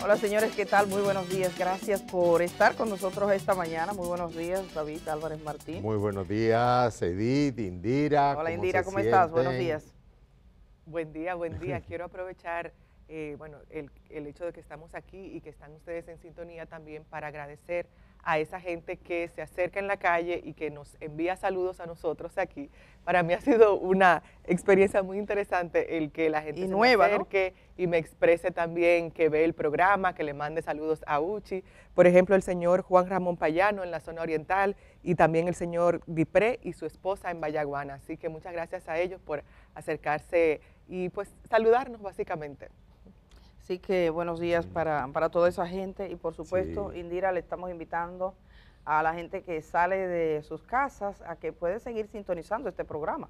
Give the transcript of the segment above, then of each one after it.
Hola señores, ¿qué tal? Muy buenos días. Gracias por estar con nosotros esta mañana. Muy buenos días, David Álvarez Martín. Muy buenos días, Edith, Indira. Hola Indira, ¿cómo estás? Buenos días. Buen día, buen día. Quiero aprovechar el hecho de que estamos aquí y que están ustedes en sintonía también para agradecer a esa gente que se acerca en la calle y que nos envía saludos a nosotros aquí. Para mí ha sido una experiencia muy interesante el que la gente se me acerque, ¿no? Y me exprese también que ve el programa, que le mande saludos a Uchi. Por ejemplo, el señor Juan Ramón Payano en la zona oriental y también el señor Dipré y su esposa en Vallaguana. Así que muchas gracias a ellos por acercarse y pues saludarnos básicamente. Así que buenos días para toda esa gente y por supuesto, sí. Indira, le estamos invitando a la gente que sale de sus casas a que puede seguir sintonizando este programa.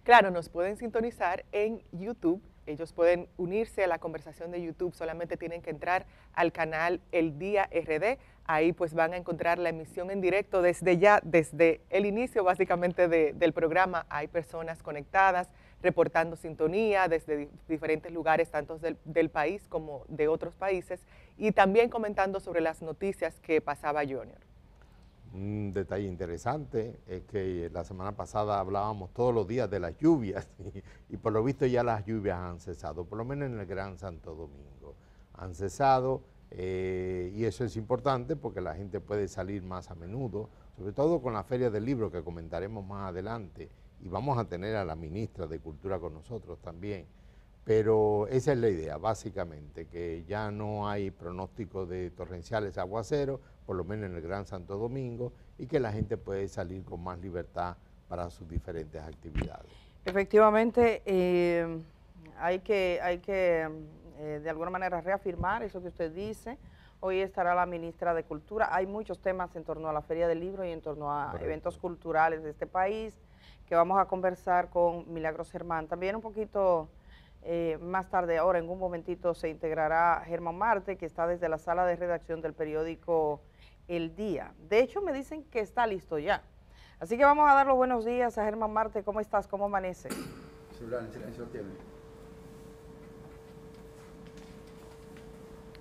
Claro, nos pueden sintonizar en YouTube, ellos pueden unirse a la conversación de YouTube, solamente tienen que entrar al canal El Día RD, ahí pues van a encontrar la emisión en directo desde el inicio básicamente del programa, hay personas conectadas, reportando sintonía desde diferentes lugares, tanto del país como de otros países, y también comentando sobre las noticias que pasaba Junior. Un detalle interesante es que la semana pasada hablábamos todos los días de las lluvias y por lo visto ya las lluvias han cesado, por lo menos en el Gran Santo Domingo. Han cesado y eso es importante porque la gente puede salir más a menudo, sobre todo con la Feria del Libro que comentaremos más adelante. Y vamos a tener a la ministra de Cultura con nosotros también. Pero esa es la idea, básicamente, que ya no hay pronóstico de torrenciales aguaceros, por lo menos en el Gran Santo Domingo, y que la gente puede salir con más libertad para sus diferentes actividades. Efectivamente, hay que de alguna manera reafirmar eso que usted dice. Hoy estará la ministra de Cultura. Hay muchos temas en torno a la Feria del Libro y en torno a eventos culturales de este país, que vamos a conversar con Milagros Germán. También un poquito más tarde, ahora en un momentito, se integrará Germán Marte, que está desde la sala de redacción del periódico El Día. De hecho, me dicen que está listo ya. Así que vamos a dar los buenos días a Germán Marte. ¿Cómo estás? ¿Cómo amanece?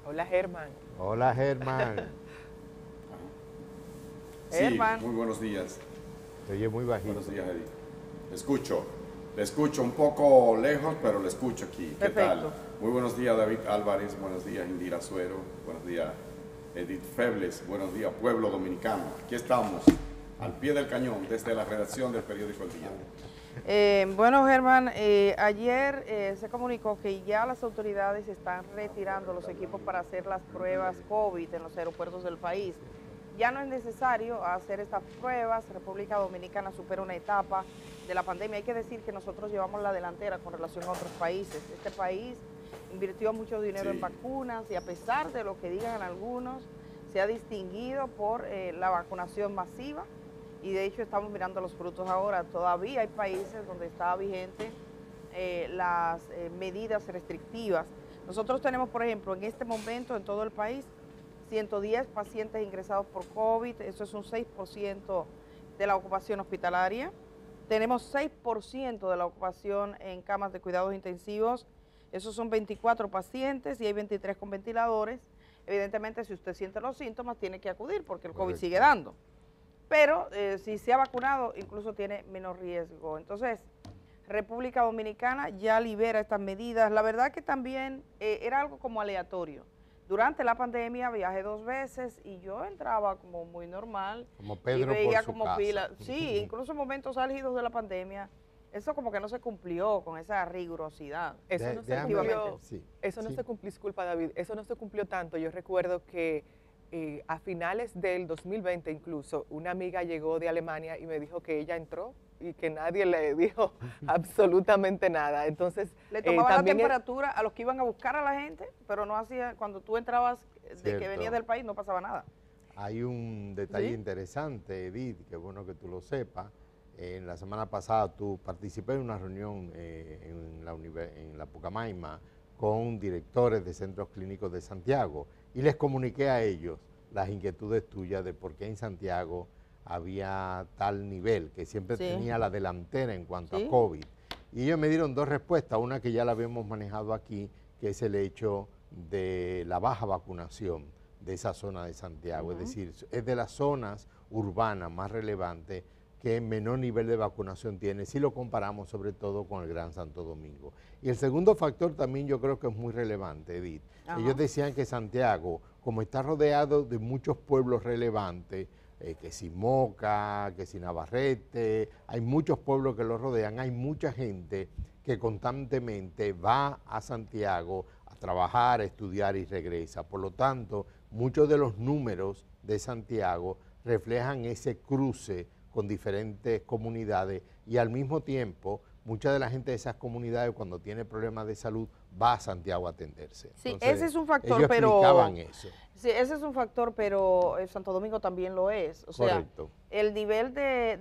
Hola, Germán. Hola, Germán. Sí, muy buenos días. Se oye muy bajito. Buenos días, Edith. Le escucho un poco lejos, pero le escucho aquí. ¿Qué tal? Muy buenos días, David Álvarez. Buenos días, Indira Suero. Buenos días, Edith Febles. Buenos días, pueblo dominicano. Aquí estamos, al pie del cañón, desde la redacción del periódico El Día. Bueno, Germán, ayer se comunicó que ya las autoridades están retirando los equipos para hacer las pruebas COVID en los aeropuertos del país. Ya no es necesario hacer estas pruebas. República Dominicana supera una etapa de la pandemia. Hay que decir que nosotros llevamos la delantera con relación a otros países. Este país invirtió mucho dinero en vacunas y a pesar de lo que digan algunos, se ha distinguido por la vacunación masiva y de hecho estamos mirando los frutos ahora. Todavía hay países donde está vigente las medidas restrictivas. Nosotros tenemos, por ejemplo, en este momento en todo el país 110 pacientes ingresados por COVID, eso es un 6% de la ocupación hospitalaria. Tenemos 6% de la ocupación en camas de cuidados intensivos, esos son 24 pacientes y hay 23 con ventiladores. Evidentemente, si usted siente los síntomas, tiene que acudir porque el COVID sigue dando. Pero si se ha vacunado, incluso tiene menos riesgo. Entonces, República Dominicana ya libera estas medidas. La verdad que también era algo como aleatorio. Durante la pandemia viajé 2 veces y yo entraba como muy normal. Como Pedro y veía por su como casa. Fila. Sí, incluso en momentos álgidos de la pandemia, eso como que no se cumplió con esa rigurosidad. Eso no se cumplió, disculpa David, eso no se cumplió tanto. Yo recuerdo que a finales del 2020 incluso, una amiga llegó de Alemania y me dijo que ella entró y que nadie le dijo absolutamente nada. Entonces, le tomaban la temperatura a los que iban a buscar a la gente, pero no hacía, cuando tú entrabas de que venías del país no pasaba nada. Hay un detalle interesante, Edith, que es bueno que tú lo sepas. En la semana pasada tú participé en una reunión en la Pucamaima con directores de centros clínicos de Santiago y les comuniqué a ellos las inquietudes tuyas de por qué en Santiago había tal nivel, que siempre tenía la delantera en cuanto a COVID. Y ellos me dieron 2 respuestas, una que ya la habíamos manejado aquí, que es el hecho de la baja vacunación de esa zona de Santiago, es decir, es de las zonas urbanas más relevantes que menor nivel de vacunación tiene, si lo comparamos sobre todo con el Gran Santo Domingo. Y el segundo factor también yo creo que es muy relevante, Edith. Ellos decían que Santiago, como está rodeado de muchos pueblos relevantes, que si Moca, que si Navarrete, hay muchos pueblos que lo rodean, hay mucha gente que constantemente va a Santiago a trabajar, a estudiar y regresa. Por lo tanto, muchos de los números de Santiago reflejan ese cruce con diferentes comunidades y al mismo tiempo mucha de la gente de esas comunidades cuando tiene problemas de salud va a Santiago a atenderse. Sí, Entonces, ese es un factor, ellos explicaban eso. Sí, ese es un factor, pero Santo Domingo también lo es. O sea, Correcto. el nivel de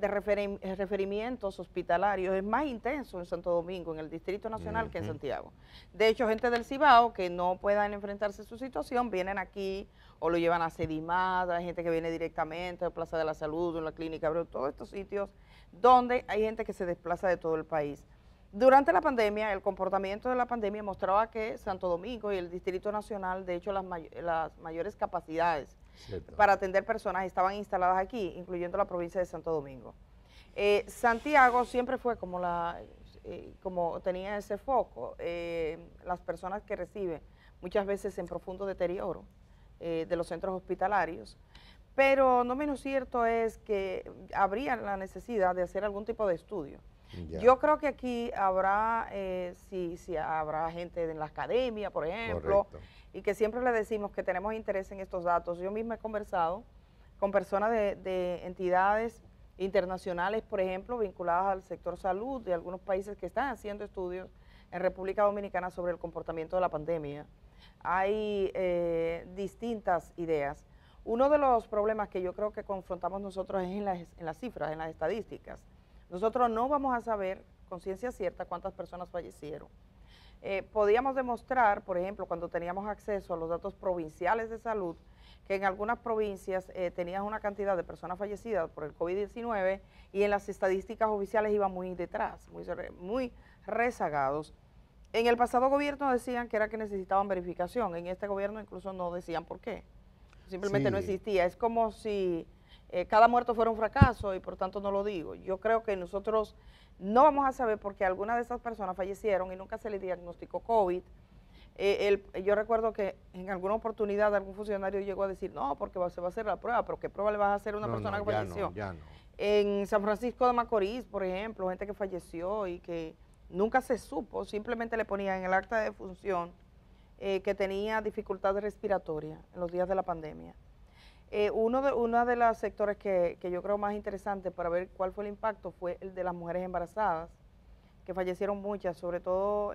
referimientos hospitalarios es más intenso en Santo Domingo, en el Distrito Nacional, que en Santiago. De hecho, gente del Cibao que no puedan enfrentarse a su situación, vienen aquí o lo llevan a Sedimada, hay gente que viene directamente a Plaza de la Salud, en la Clínica, pero todos estos sitios donde hay gente que se desplaza de todo el país. Durante la pandemia, el comportamiento de la pandemia mostraba que Santo Domingo y el Distrito Nacional, de hecho, las mayores capacidades para atender personas estaban instaladas aquí, incluyendo la provincia de Santo Domingo. Santiago siempre fue como tenía ese foco, las personas que reciben muchas veces en profundo deterioro de los centros hospitalarios, pero no menos cierto es que habría la necesidad de hacer algún tipo de estudio. Yo creo que aquí habrá, habrá gente en la academia, por ejemplo, y que siempre le decimos que tenemos interés en estos datos. Yo misma he conversado con personas de entidades internacionales, por ejemplo, vinculadas al sector salud de algunos países que están haciendo estudios en República Dominicana sobre el comportamiento de la pandemia. Hay distintas ideas. Uno de los problemas que yo creo que confrontamos nosotros es en las cifras, en las estadísticas. Nosotros no vamos a saber con ciencia cierta cuántas personas fallecieron. Podíamos demostrar, por ejemplo, cuando teníamos acceso a los datos provinciales de salud, que en algunas provincias tenías una cantidad de personas fallecidas por el COVID-19 y en las estadísticas oficiales iban muy detrás, muy rezagados. En el pasado gobierno decían que era que necesitaban verificación, en este gobierno incluso no decían por qué, simplemente no existía. Es como si cada muerto fuera un fracaso y por tanto no lo digo. Yo creo que nosotros no vamos a saber porque algunas de esas personas fallecieron y nunca se les diagnosticó COVID. Yo recuerdo que en alguna oportunidad algún funcionario llegó a decir, no, porque se va a hacer la prueba, pero ¿qué prueba le vas a hacer a una persona que falleció? Ya no. En San Francisco de Macorís, por ejemplo, gente que falleció y que nunca se supo, simplemente le ponían en el acta de defunción que tenía dificultades respiratorias en los días de la pandemia. Uno de los sectores que yo creo más interesante para ver cuál fue el impacto fue el de las mujeres embarazadas, que fallecieron muchas, sobre todo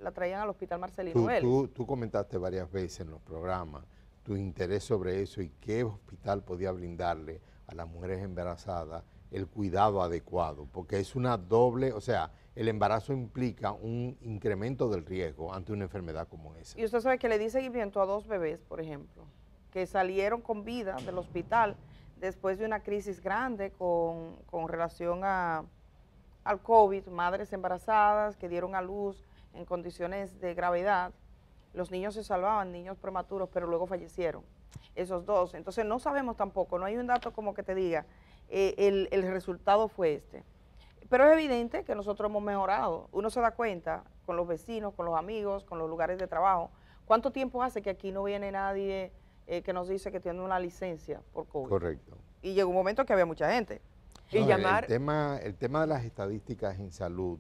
la traían al Hospital Marcelino Vélez. Tú comentaste varias veces en los programas tu interés sobre eso y qué hospital podía brindarle a las mujeres embarazadas el cuidado adecuado, porque es una doble, o sea, el embarazo implica un incremento del riesgo ante una enfermedad como esa. Y usted sabe que le di seguimiento a 2 bebés, por ejemplo, que salieron con vida del hospital después de una crisis grande con relación al COVID, madres embarazadas que dieron a luz en condiciones de gravedad. Los niños se salvaban, niños prematuros, pero luego fallecieron, esos 2. Entonces no sabemos tampoco, no hay un dato como que te diga, el resultado fue este. Pero es evidente que nosotros hemos mejorado. Uno se da cuenta con los vecinos, con los amigos, con los lugares de trabajo. ¿Cuánto tiempo hace que aquí no viene nadie que nos dice que tiene una licencia por COVID? Correcto. Y llegó un momento que había mucha gente. Y llamar... El tema de las estadísticas en salud,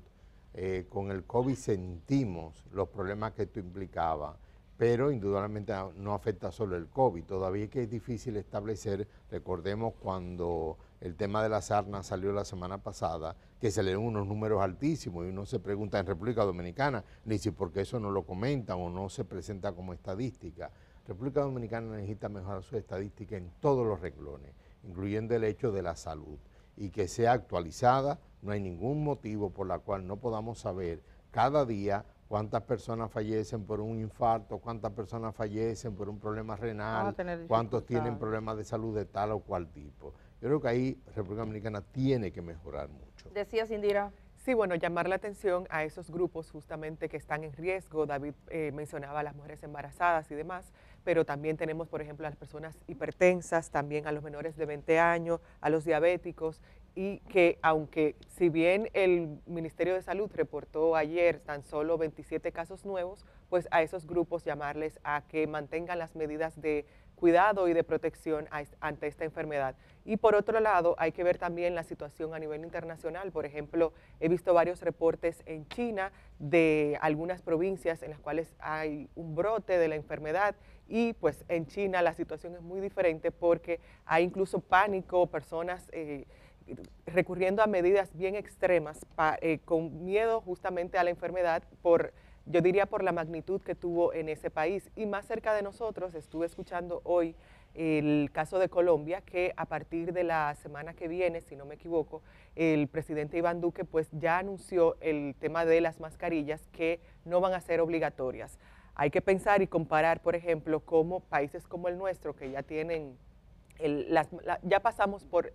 con el COVID sentimos los problemas que esto implicaba, pero indudablemente no afecta solo el COVID. Todavía que es difícil establecer, recordemos cuando el tema de la sarna salió la semana pasada, que se le dieron unos números altísimos y uno se pregunta en República Dominicana, ni si por qué eso no lo comentan o no se presenta como estadística. República Dominicana necesita mejorar su estadística en todos los renglones, incluyendo el hecho de la salud, y que sea actualizada. No hay ningún motivo por la cual no podamos saber cada día cuántas personas fallecen por un infarto, cuántas personas fallecen por un problema renal, cuántos tienen problemas de salud de tal o cual tipo. Yo creo que ahí República Dominicana tiene que mejorar mucho. Decías, Indira. Sí, bueno, llamar la atención a esos grupos justamente que están en riesgo. David mencionaba a las mujeres embarazadas y demás, pero también tenemos, por ejemplo, a las personas hipertensas, también a los menores de 20 años, a los diabéticos, y que aunque si bien el Ministerio de Salud reportó ayer tan solo 27 casos nuevos, pues a esos grupos llamarles a que mantengan las medidas de cuidado y de protección ante esta enfermedad. Y por otro lado, hay que ver también la situación a nivel internacional. Por ejemplo, he visto varios reportes en China de algunas provincias en las cuales hay un brote de la enfermedad, y pues en China la situación es muy diferente porque hay incluso pánico, personas recurriendo a medidas bien extremas con miedo justamente a la enfermedad yo diría por la magnitud que tuvo en ese país. Y más cerca de nosotros, estuve escuchando hoy el caso de Colombia, que a partir de la semana que viene, si no me equivoco, el presidente Iván Duque pues ya anunció el tema de las mascarillas, que no van a ser obligatorias. Hay que pensar y comparar, por ejemplo, cómo países como el nuestro, que ya tienen, ya pasamos por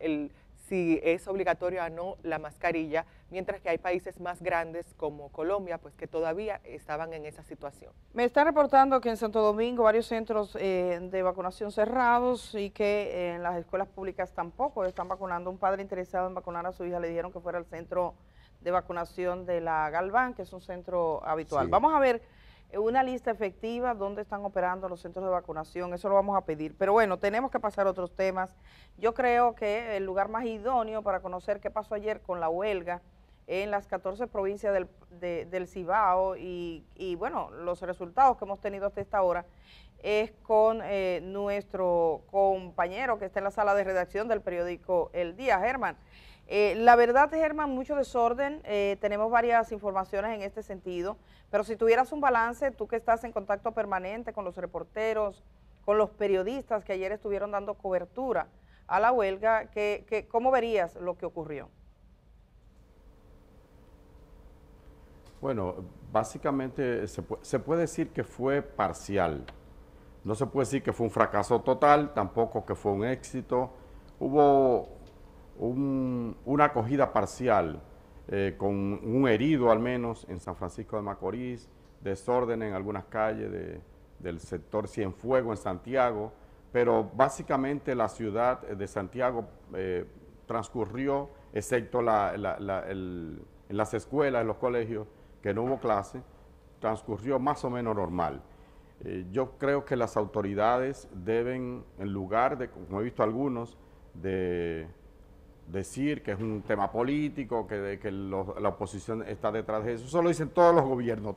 si es obligatorio o no la mascarilla, mientras que hay países más grandes como Colombia, pues que todavía estaban en esa situación. Me está reportando que en Santo Domingo varios centros de vacunación cerrados y que en las escuelas públicas tampoco están vacunando. Un padre interesado en vacunar a su hija le dijeron que fuera al centro de vacunación de la Galván, que es un centro habitual. Sí. Vamos a ver una lista efectiva donde están operando los centros de vacunación, eso lo vamos a pedir. Pero bueno, tenemos que pasar a otros temas. Yo creo que el lugar más idóneo para conocer qué pasó ayer con la huelga en las 14 provincias del Cibao y bueno, los resultados que hemos tenido hasta esta hora es con nuestro compañero que está en la sala de redacción del periódico El Día, Germán. La verdad, Germán, mucho desorden, tenemos varias informaciones en este sentido, pero si tuvieras un balance, tú que estás en contacto permanente con los reporteros, con los periodistas que ayer estuvieron dando cobertura a la huelga, ¿cómo verías lo que ocurrió? Bueno, básicamente se puede decir que fue parcial, no se puede decir que fue un fracaso total, tampoco que fue un éxito, hubo una acogida parcial, con un herido al menos en San Francisco de Macorís, desorden en algunas calles del sector Cienfuegos en Santiago, pero básicamente la ciudad de Santiago transcurrió, excepto en las escuelas, en los colegios, que no hubo clase, transcurrió más o menos normal. Yo creo que las autoridades deben, en lugar de, como he visto algunos, de decir que es un tema político, que la oposición está detrás de eso. Eso lo dicen todos los gobiernos.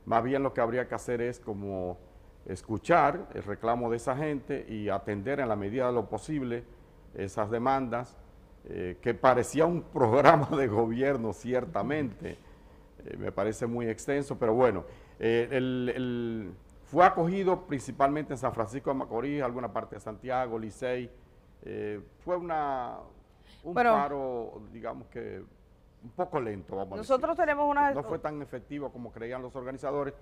Más bien lo que habría que hacer es como escuchar el reclamo de esa gente y atender en la medida de lo posible esas demandas, que parecía un programa de gobierno ciertamente, me parece muy extenso, pero bueno, fue acogido principalmente en San Francisco de Macorís, alguna parte de Santiago, Licey. Fue un paro, digamos que un poco lento, vamos a decir. Nosotros tenemos una... No fue tan efectivo como creían los organizadores.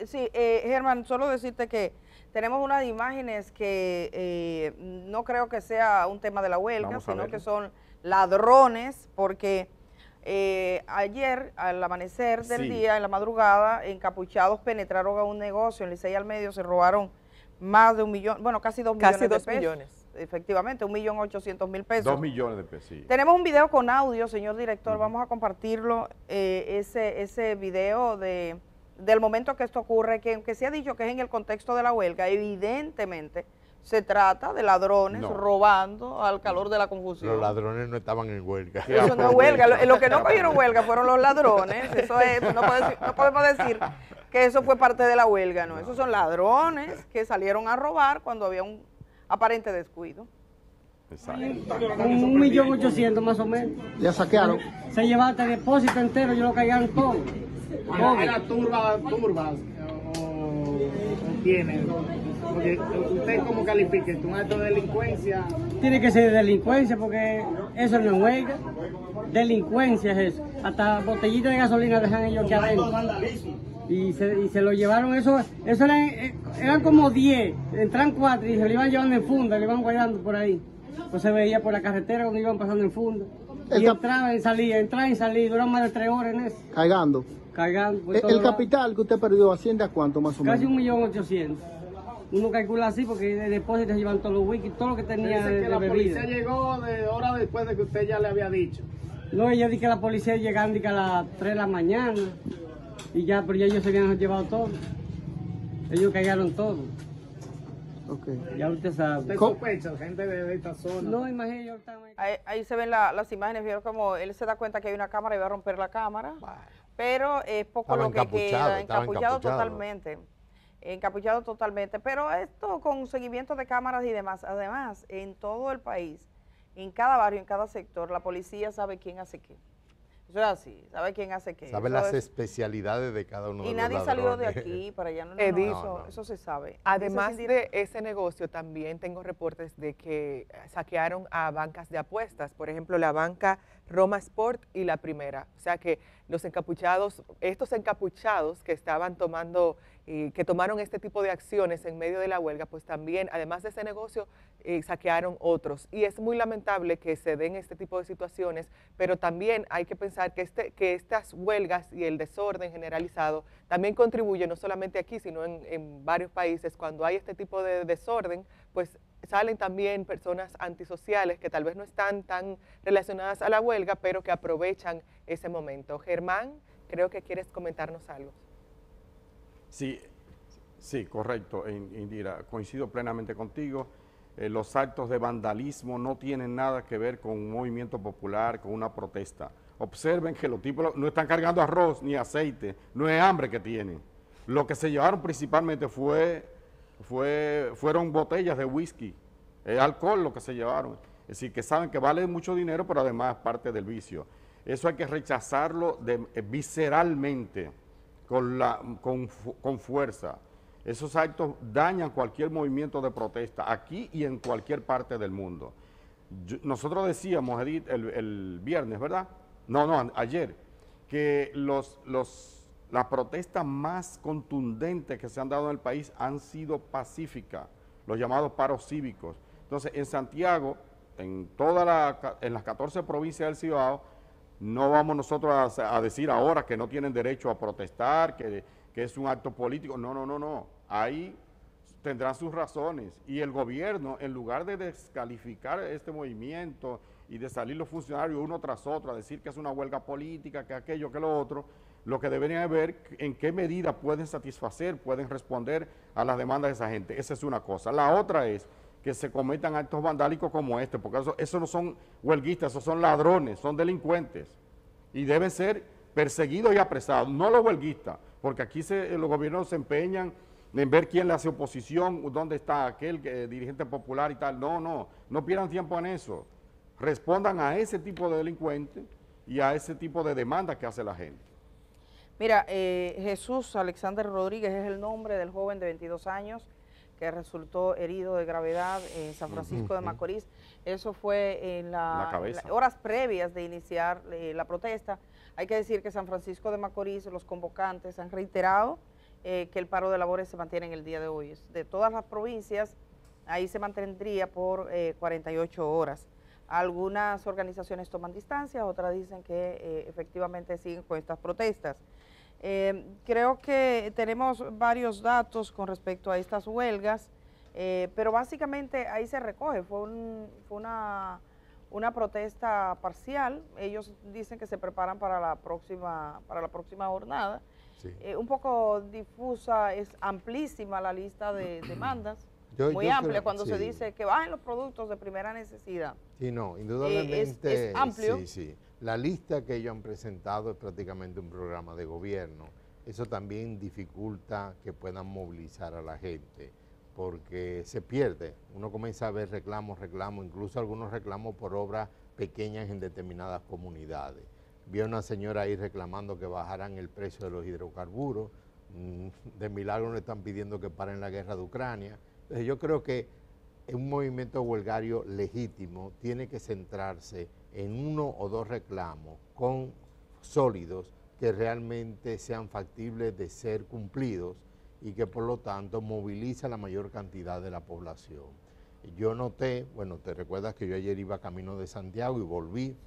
Sí, Germán, solo decirte que tenemos unas imágenes que no creo que sea un tema de la huelga, sino que son ladrones, porque ayer, al amanecer del día, en la madrugada, encapuchados penetraron a un negocio en Licey al Medio, se robaron más de 1 millón, bueno, casi 2 millones de pesos. Casi 2 millones. Efectivamente, 1.800.000 pesos. 2 millones de pesos, sí. Tenemos un video con audio, señor director, vamos a compartirlo, ese video del momento que esto ocurre, que aunque se ha dicho que es en el contexto de la huelga, evidentemente se trata de ladrones robando al calor de la confusión. Los ladrones no estaban en huelga. Eso no es huelga, lo que no cogieron huelga fueron los ladrones, eso es, no podemos decir que eso fue parte de la huelga, no, esos son ladrones que salieron a robar cuando había un aparente descuido. Exacto. 1.800.000 más o menos. Ya saquearon. Se llevaron el depósito entero, yo lo caían todo. ¿Era turbas o tienen? Porque usted cómo califica, ¿es un acto de delincuencia? Tiene que ser delincuencia porque eso no es huelga. Delincuencia es eso. Hasta botellitas de gasolina dejan ellos aquí adentro. Y se lo llevaron, eso eran como 10, entran 4 y se lo iban llevando en funda, le iban guardando por ahí. pues se veía por la carretera cuando iban pasando en funda. El Y entraba y salía, duraron más de 3 horas en eso, Cargando. cargando. por todos El lados. capital que usted perdió asciende a cuánto más o Casi menos. 1.800.000. Uno calcula así porque de depósitos llevan todos los wikis, todo lo que tenía Dice de que la bebida. policía llegó de hora después de que usted ya le había dicho. No, ella dice que la policía llegando a las 3 de la mañana y ya, pero ya ellos se habían llevado todo. Ellos cargaron todo. Okay. Ya usted sabe. ¿Usted sospecha, gente de esta zona? No, imagínate, yo estaba ahí. Ahí se ven las imágenes, vieron como él se da cuenta que hay una cámara y va a romper la cámara, pero es poco Estaba lo que encapuchado, queda, estaba encapuchado encapuchado. totalmente. Encapuchado totalmente, pero esto con seguimiento de cámaras y demás, además, en todo el país, en cada barrio, en cada sector, la policía sabe quién hace qué. Eso es así, sabe quién hace qué. Sabe Eso las es- especialidades de cada uno de y los nadie salió de ladrones. aquí para allá, no, Edith. No. eso se sabe. Además Dice de ese negocio, también tengo reportes de que saquearon a bancas de apuestas, por ejemplo, la banca Roma Sport y la Primera. O sea que los encapuchados, estos encapuchados que estaban tomando, que tomaron este tipo de acciones en medio de la huelga, pues también, además de ese negocio, saquearon otros. Y es muy lamentable que se den este tipo de situaciones, pero también hay que pensar que estas huelgas y el desorden generalizado también contribuye no solamente aquí, sino en varios países. Cuando hay este tipo de desorden, pues salen también personas antisociales que tal vez no están tan relacionadas a la huelga, pero que aprovechan ese momento. Germán, creo que quieres comentarnos algo. Sí, sí, correcto, Indira, coincido plenamente contigo. Los actos de vandalismo no tienen nada que ver con un movimiento popular, con una protesta. Observen que los tipos no están cargando arroz ni aceite, no es hambre que tienen. Lo que se llevaron principalmente fueron botellas de whisky, alcohol lo que se llevaron. Es decir, que saben que vale mucho dinero, pero además es parte del vicio. Eso hay que rechazarlo visceralmente, con fuerza. Esos actos dañan cualquier movimiento de protesta, aquí y en cualquier parte del mundo. Nosotros decíamos, Edith, el viernes, ¿verdad? No, ayer, que las protestas más contundentes que se han dado en el país han sido pacíficas, los llamados paros cívicos. Entonces, en Santiago, en las 14 provincias del Cibao, no vamos nosotros a decir ahora que no tienen derecho a protestar, que es un acto político. No. Ahí tendrán sus razones. Y el gobierno, en lugar de descalificar este movimiento y de salir los funcionarios uno tras otro a decir que es una huelga política, que aquello, que lo otro, lo que deberían ver en qué medida pueden satisfacer, pueden responder a las demandas de esa gente. Esa es una cosa. La otra es que se cometan actos vandálicos como este, porque eso no son huelguistas, esos son ladrones, son delincuentes y deben ser perseguidos y apresados, no los huelguistas, porque aquí los gobiernos se empeñan en ver quién le hace oposición, dónde está aquel dirigente popular y tal. No pierdan tiempo en eso. Respondan a ese tipo de delincuentes y a ese tipo de demandas que hace la gente. Mira, Jesús Alexander Rodríguez es el nombre del joven de 22 años que resultó herido de gravedad en San Francisco de Macorís. Eso fue en las horas previas de iniciar la protesta. Hay que decir que San Francisco de Macorís, los convocantes han reiterado que el paro de labores se mantiene en el día de hoy. De todas las provincias, ahí se mantendría por 48 horas. Algunas organizaciones toman distancia, otras dicen que efectivamente siguen con estas protestas. Creo que tenemos varios datos con respecto a estas huelgas, pero básicamente ahí se recoge, fue una protesta parcial. Ellos dicen que se preparan para la próxima jornada. Sí. Un poco difusa, es amplísima la lista de demandas, muy amplia cuando se dice que bajen los productos de primera necesidad. Sí, no, indudablemente es amplio. Sí. La lista que ellos han presentado es prácticamente un programa de gobierno. Eso también dificulta que puedan movilizar a la gente, porque se pierde. Uno comienza a ver reclamos, incluso algunos reclamos por obras pequeñas en determinadas comunidades. Vi a una señora ahí reclamando que bajaran el precio de los hidrocarburos. De milagro no están pidiendo que paren la guerra de Ucrania. Entonces yo creo que un movimiento huelgario legítimo tiene que centrarse en uno o dos reclamos sólidos que realmente sean factibles de ser cumplidos y que por lo tanto moviliza la mayor cantidad de la población. yo noté, bueno, te recuerdas que yo ayer iba camino de Santiago y volví,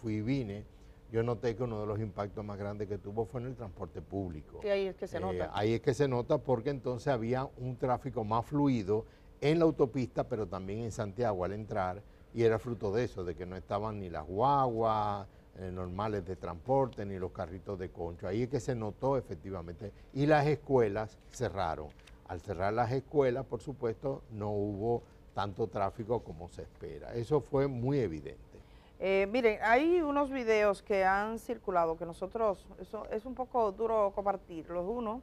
fui y vine, yo noté que uno de los impactos más grandes que tuvo fue en el transporte público. Y ahí es que se nota. Ahí es que se nota porque entonces había un tráfico más fluido en la autopista, pero también en Santiago al entrar, y era fruto de eso, de que no estaban ni las guaguas normales de transporte, ni los carritos de concho. Ahí es que se notó efectivamente. Y las escuelas cerraron. Al cerrar las escuelas, por supuesto, no hubo tanto tráfico como se espera. Eso fue muy evidente. Miren, hay unos videos que han circulado que nosotros, eso es un poco duro compartirlos. Uno,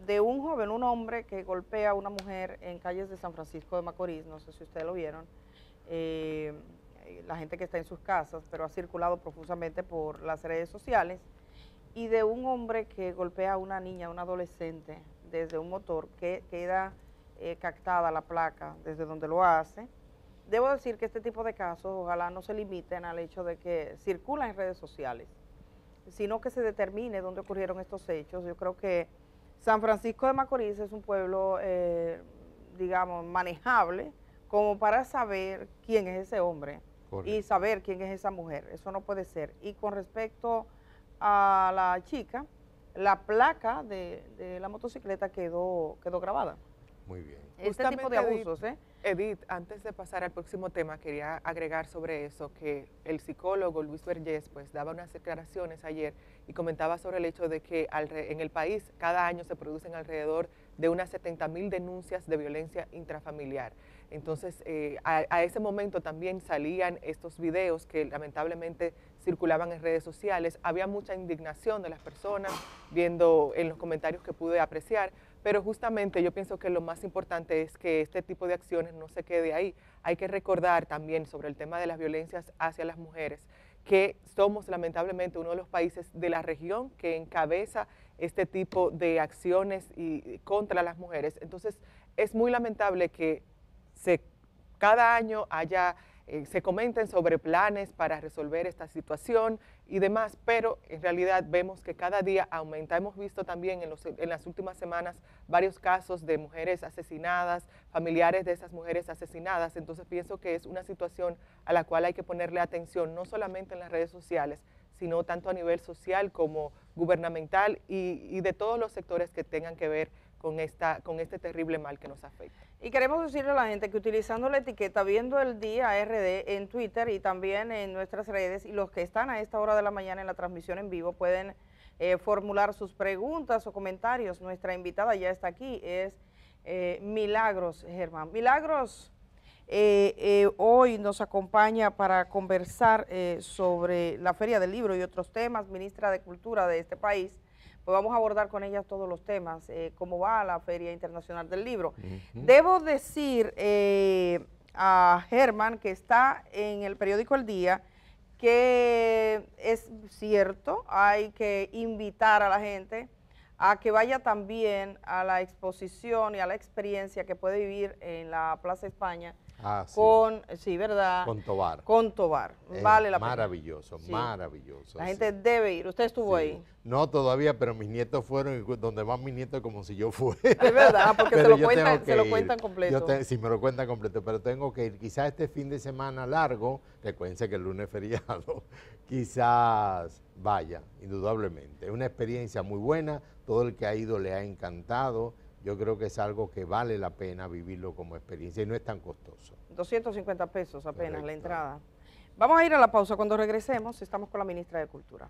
de un joven, un hombre que golpea a una mujer en calles de San Francisco de Macorís, no sé si ustedes lo vieron, la gente que está en sus casas, pero ha circulado profusamente por las redes sociales, y de un hombre que golpea a una niña, una adolescente, desde un motor, que queda captada la placa desde donde lo hace. Debo decir que este tipo de casos ojalá no se limiten al hecho de que circulan en redes sociales, sino que se determine dónde ocurrieron estos hechos. Yo creo que San Francisco de Macorís es un pueblo, digamos, manejable, como para saber quién es ese hombre. Correcto. Y saber quién es esa mujer. Eso no puede ser. Y con respecto a la chica, la placa de la motocicleta quedó grabada. Muy bien. Este tipo de abusos, Edith, antes de pasar al próximo tema, quería agregar sobre eso que el psicólogo Luis Vergés pues daba unas declaraciones ayer y comentaba sobre el hecho de que en el país cada año se producen alrededor de unas 70.000 denuncias de violencia intrafamiliar. Entonces, a ese momento también salían estos videos que lamentablemente circulaban en redes sociales. Había mucha indignación de las personas viendo en los comentarios que pude apreciar, pero justamente yo pienso que lo más importante es que este tipo de acciones no se quede ahí. Hay que recordar también sobre el tema de las violencias hacia las mujeres, que somos lamentablemente uno de los países de la región que encabeza este tipo de acciones contra las mujeres. Entonces, es muy lamentable que cada año se comenten sobre planes para resolver esta situación y demás, pero en realidad vemos que cada día aumenta. Hemos visto también en las últimas semanas varios casos de mujeres asesinadas, familiares de esas mujeres asesinadas. Entonces pienso que es una situación a la cual hay que ponerle atención, no solamente en las redes sociales, sino tanto a nivel social como gubernamental y de todos los sectores que tengan que ver con este terrible mal que nos afecta. Y queremos decirle a la gente que utilizando la etiqueta Viendo el Día RD en Twitter y también en nuestras redes, y los que están a esta hora de la mañana en la transmisión en vivo pueden formular sus preguntas o comentarios. Nuestra invitada ya está aquí, es Milagros Germán. Milagros hoy nos acompaña para conversar sobre la Feria del Libro y otros temas, ministra de Cultura de este país. Pues vamos a abordar con ella todos los temas, cómo va la Feria Internacional del Libro. Debo decir a Germán, que está en el periódico El Día, que es cierto, hay que invitar a la gente a que vaya también a la exposición y a la experiencia que puede vivir en la Plaza España, ¿verdad? Con Tovar. Con Tovar, vale la pena. Maravilloso, sí. Maravilloso. La gente debe ir. ¿Usted estuvo ahí? No todavía, pero mis nietos fueron, y donde van mis nietos como si yo fuera. Es verdad, porque se lo cuentan completo. Sí, me lo cuentan completo, pero tengo que ir. Quizás este fin de semana largo, recuérdense que el lunes es feriado, quizás vaya, indudablemente. Es una experiencia muy buena, todo el que ha ido le ha encantado. Yo creo que es algo que vale la pena vivirlo como experiencia y no es tan costoso. 250 pesos apenas. Correcto. La entrada. Vamos a ir a la pausa. Cuando regresemos estamos con la ministra de Cultura.